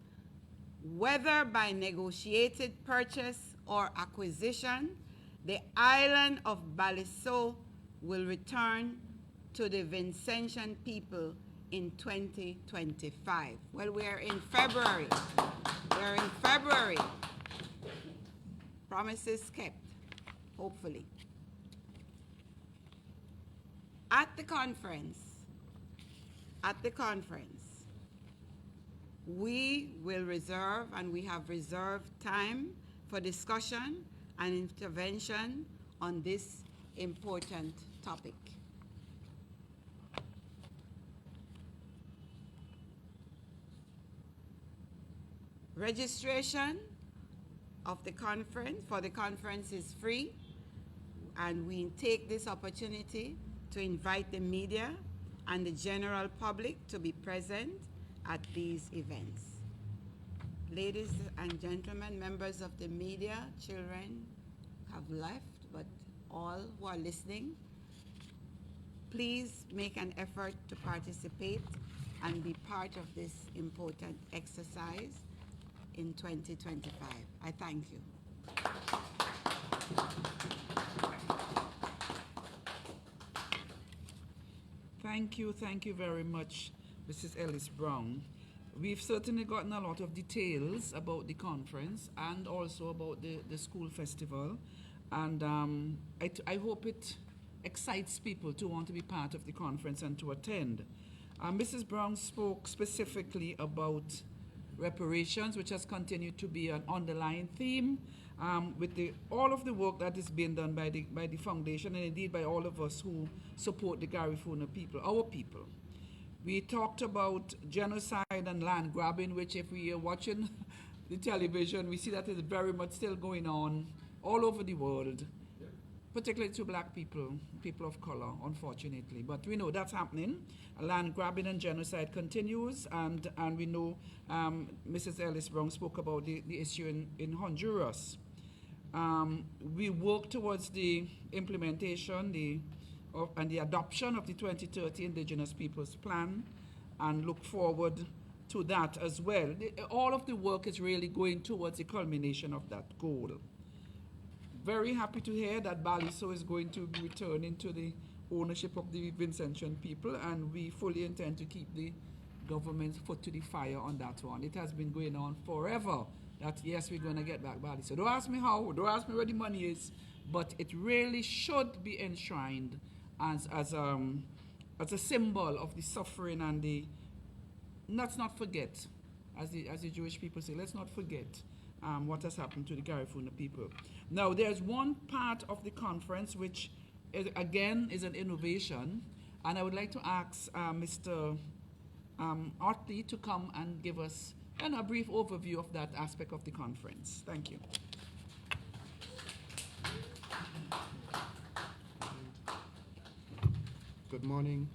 whether by negotiated purchase or acquisition, the island of Baliso will return to the Vincentian people in 2025. Well, we're in February. We're in February. Promises kept, hopefully. At the conference, we will reserve, and we have reserved time for discussion and intervention on this important topic. Registration of the conference, for the conference, is free, and we take this opportunity to invite the media and the general public to be present at these events. Ladies and gentlemen, members of the media, children have left, but all who are listening, please make an effort to participate and be part of this important exercise in 2025. I thank you. Thank you very much, Mrs. Ellis Brown. We've certainly gotten a lot of details about the conference and also about the school festival. And I hope it excites people to want to be part of the conference and to attend. Mrs. Brown spoke specifically about reparations, which has continued to be an underlying theme with all of the work that is being done by the foundation and indeed by all of us who support the Garifuna people, our people. We talked about genocide and land grabbing, which if we are watching the television, we see that is very much still going on all over the world, particularly to black people, people of color, unfortunately. But we know that's happening. Land grabbing and genocide continues, and we know Mrs. Ellis Brown spoke about the issue in Honduras. We work towards the implementation and the adoption of the 2030 Indigenous Peoples Plan and look forward to that as well. All of the work is really going towards the culmination of that goal. Very happy to hear that Baliso is going to be returning to the ownership of the Vincentian people, and we fully intend to keep the government's foot to the fire on that one. It has been going on forever that, yes, we're going to get back Baliso. Don't ask me how, don't ask me where the money is, but it really should be enshrined as a symbol of the suffering and the, let's not forget, as the Jewish people say, let's not forget what has happened to the Garifuna people. Now, there's one part of the conference which, again, is an innovation, and I would like to ask Mr. Otley to come and give us a brief overview of that aspect of the conference. Thank you. Good morning.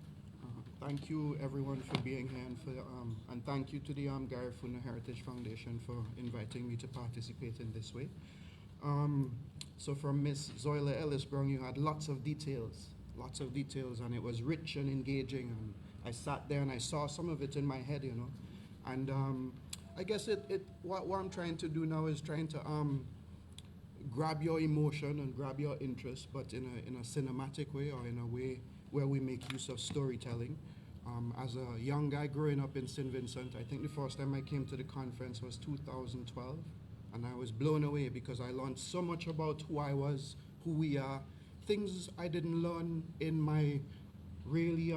Thank you everyone for being here and thank you to the Garifuna Heritage Foundation for inviting me to participate in this way. So from Ms. Zoila Ellis Brown, you had lots of details, and it was rich and engaging, and I sat there and I saw some of it in my head, and I guess what I'm trying to do now is trying to grab your emotion and grab your interest, but in a cinematic way, or in a way where we make use of storytelling. As a young guy growing up in St. Vincent, I think the first time I came to the conference was 2012, and I was blown away because I learned so much about who I was, who we are, things I didn't learn in my really,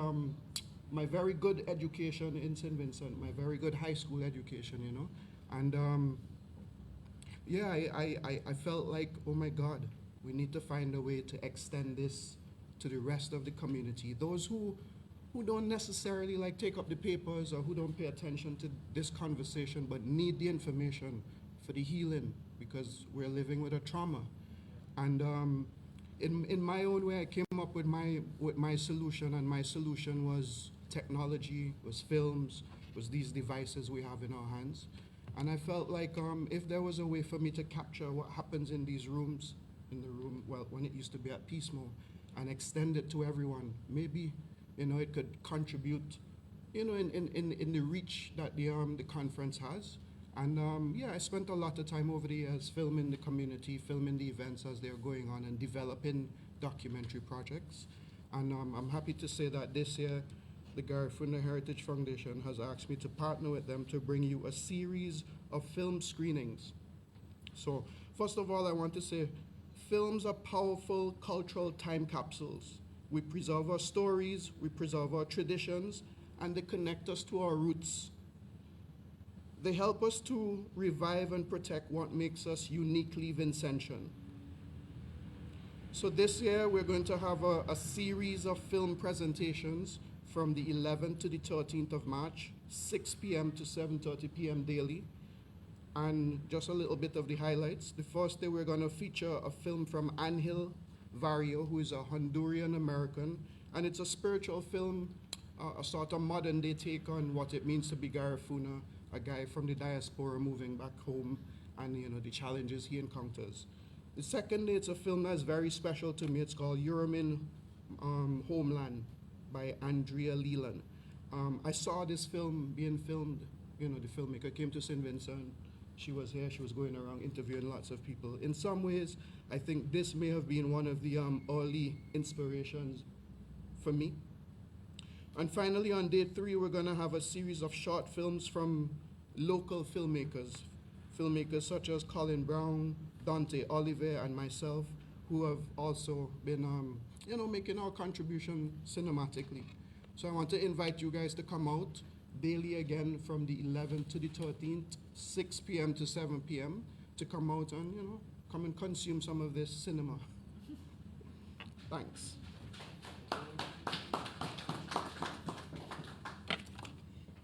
my very good education in St. Vincent, my very good high school education, and yeah, I felt like, oh my God, we need to find a way to extend this to the rest of the community. Those who don't necessarily take up the papers or who don't pay attention to this conversation but need the information for the healing, because we're living with a trauma. And in my own way, I came up with my solution, and my solution was technology, was films, was these devices we have in our hands. And I felt like if there was a way for me to capture what happens in these rooms, well, when it used to be at Peacemo, and extend it to everyone, maybe, it could contribute, in the reach that the conference has. And yeah, I spent a lot of time over the years filming the community, filming the events as they're going on, and developing documentary projects. And I'm happy to say that this year, the Garifuna Heritage Foundation has asked me to partner with them to bring you a series of film screenings. So, first of all, I want to say, films are powerful cultural time capsules. We preserve our stories, we preserve our traditions, and they connect us to our roots. They help us to revive and protect what makes us uniquely Vincentian. So this year, we're going to have a series of film presentations from the 11th to the 13th of March, 6 p.m. to 7:30 p.m. daily. And just a little bit of the highlights. The first day, we're going to feature a film from Angel Vario, who is a Honduran American, and it's a spiritual film, a sort of modern day take on what it means to be Garifuna, a guy from the diaspora moving back home, and the challenges he encounters. The second day, it's a film that's very special to me. It's called Uramin Homeland by Andrea Leland. I saw this film being filmed. The filmmaker came to St. Vincent. She was here, she was going around interviewing lots of people. In some ways, I think this may have been one of the early inspirations for me. And finally, on day 3, we're gonna have a series of short films from local filmmakers such as Colin Brown, Dante Oliver, and myself, who have also been making our contribution cinematically. So I want to invite you guys to come out daily again from the 11th to the 13th, 6 p.m. to 7 p.m. to come out and, come and consume some of this cinema. Thanks.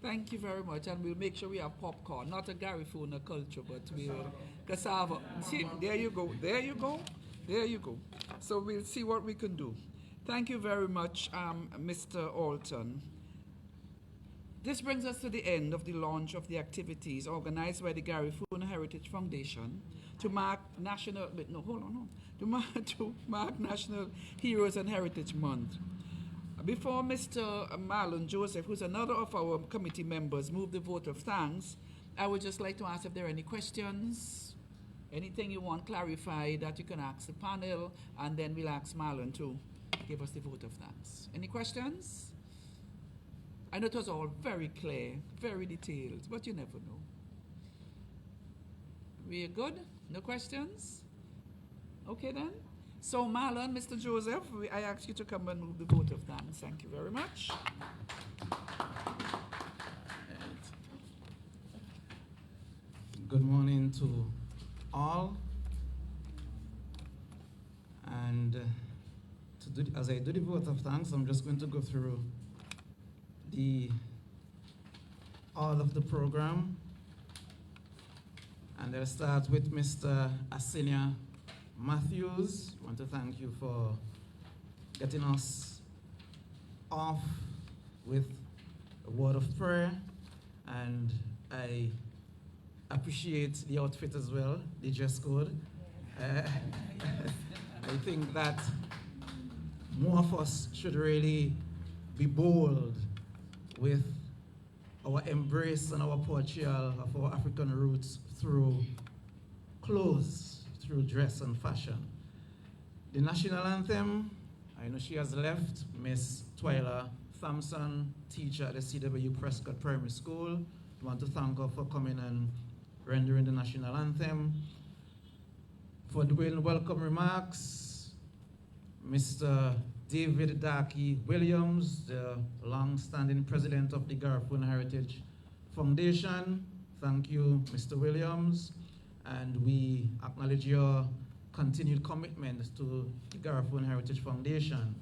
Thank you very much, and we'll make sure we have popcorn, not a Garifuna culture, but we'll cassava. See, there you go, there you go, there you go. So we'll see what we can do. Thank you very much, Mr. Alton. This brings us to the end of the launch of the activities organized by the Garifuna Heritage Foundation to mark National, to mark National Heroes and Heritage Month. Before Mr. Marlon Joseph, who's another of our committee members, move the vote of thanks, I would just like to ask if there are any questions, anything you want clarified that you can ask the panel, and then we'll ask Marlon to give us the vote of thanks. Any questions? I know it was all very clear, very detailed, but you never know. We're good? No questions? Okay then. So Marlon, Mr. Joseph, I ask you to come and move the vote of thanks. Thank you very much. Good morning to all. And as I do the vote of thanks, I'm just going to go through all of the program. And I'll start with Mr. Asinia Matthews. I want to thank you for getting us off with a word of prayer, and I appreciate the outfit as well, the dress code. I think that more of us should really be bold with our embrace and our portrayal of our African roots through clothes, through dress and fashion. The national anthem, I know she has left, Miss Twyla Thompson, teacher at the CW Prescott Primary School. I want to thank her for coming and rendering the national anthem. For doing welcome remarks, Mr. David Darkey Williams, the long-standing president of the Garifuna Heritage Foundation. Thank you, Mr. Williams. And we acknowledge your continued commitment to the Garifuna Heritage Foundation.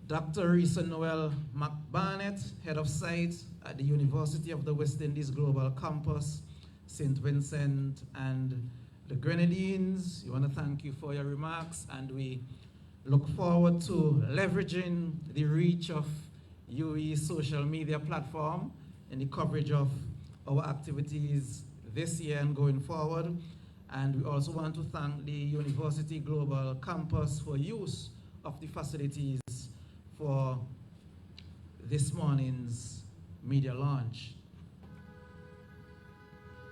Dr. Risa Noel McBarnett, Head of Site at the University of the West Indies Global Campus, St. Vincent and the Grenadines. We want to thank you for your remarks, and we look forward to leveraging the reach of UWE's social media platform in the coverage of our activities this year and going forward. And we also want to thank the University Global Campus for use of the facilities for this morning's media launch.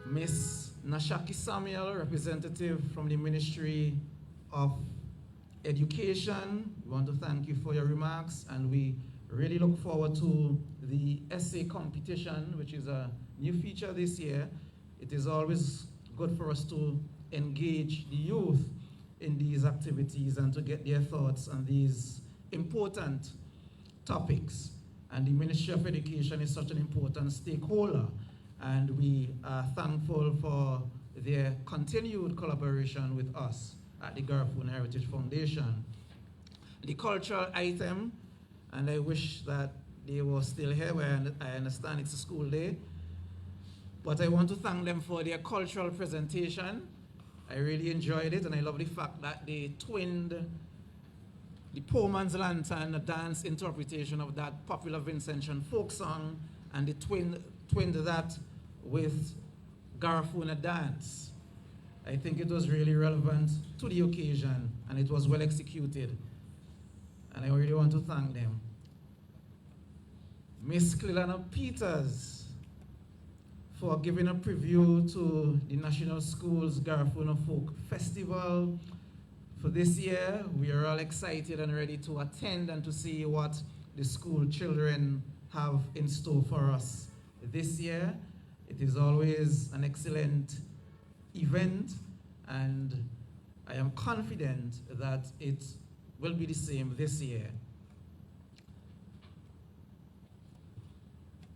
Ms. Nashaki Samuel, representative from the Ministry of Education, we want to thank you for your remarks, and we really look forward to the essay competition, which is a new feature this year. It is always good for us to engage the youth in these activities and to get their thoughts on these important topics. And the Ministry of Education is such an important stakeholder, and we are thankful for their continued collaboration with us at the Garifuna Heritage Foundation. The cultural item, and I wish that they were still here, where I understand it's a school day, but I want to thank them for their cultural presentation. I really enjoyed it, and I love the fact that they twinned the Poor Man's Lantern, a dance interpretation of that popular Vincentian folk song, and they twinned that with Garifuna dance. I think it was really relevant to the occasion, and it was well executed. And I really want to thank them. Miss Clelana Peters for giving a preview to the National Schools Garifuna Folk Festival. For this year, we are all excited and ready to attend and to see what the school children have in store for us this year. It is always an excellent event, and I am confident that it will be the same this year.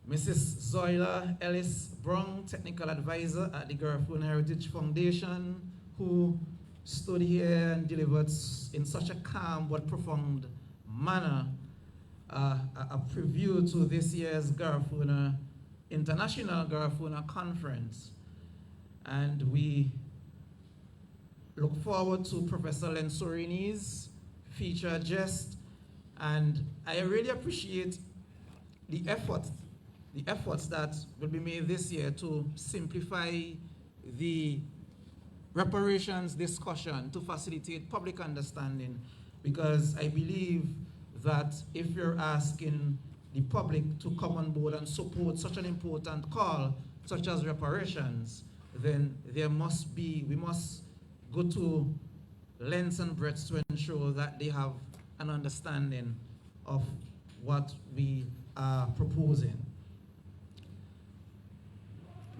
Mrs. Zoila Ellis Brown, Technical Advisor at the Garifuna Heritage Foundation, who stood here and delivered in such a calm but profound manner a preview to this year's Garifuna International Garifuna Conference. And we look forward to Professor Lensorini's featured guest, and I really appreciate the efforts that will be made this year to simplify the reparations discussion to facilitate public understanding, because I believe that if you're asking the public to come on board and support such an important call, such as reparations, then we must go to lengths and breadths to ensure that they have an understanding of what we are proposing.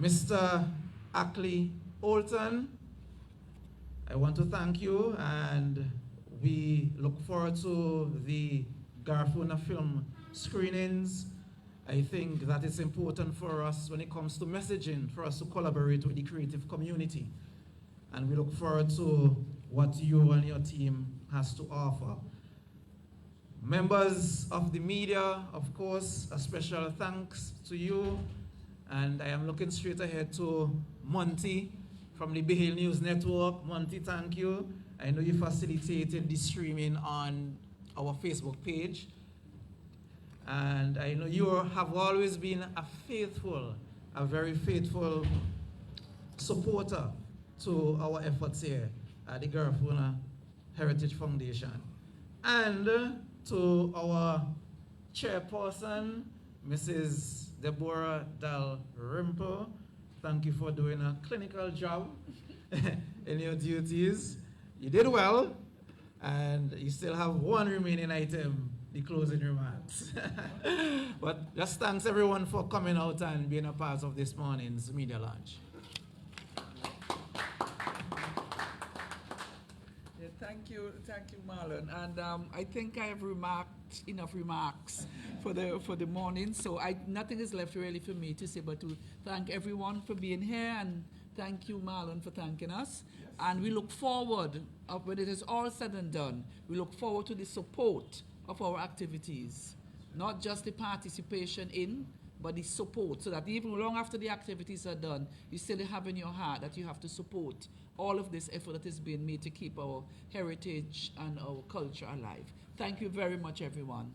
Mr. Ackley Olton, I want to thank you, and we look forward to the Garifuna film screenings. I think that it's important for us when it comes to messaging, for us to collaborate with the creative community. And we look forward to what you and your team has to offer. Members of the media, of course, a special thanks to you. And I am looking straight ahead to Monty from the Bay Hill News Network. Monty, thank you. I know you facilitated the streaming on our Facebook page. And I know you have always been a very faithful supporter to our efforts here at the Garifuna Heritage Foundation. And to our chairperson, Mrs. Deborah Dalrymple, thank you for doing a clinical job in your duties. You did well, and you still have one remaining item, the closing remarks. But just thanks everyone for coming out and being a part of this morning's media launch. Yeah, thank you, Marlon. And I think I have enough remarks for the morning. So nothing is left really for me to say but to thank everyone for being here, and thank you, Marlon, for thanking us. Yes. And we look forward, when it is all said and done, we look forward to the support of our activities, not just the participation in, but the support, so that even long after the activities are done, you still have in your heart that you have to support all of this effort that is being made to keep our heritage and our culture alive. Thank you very much, everyone.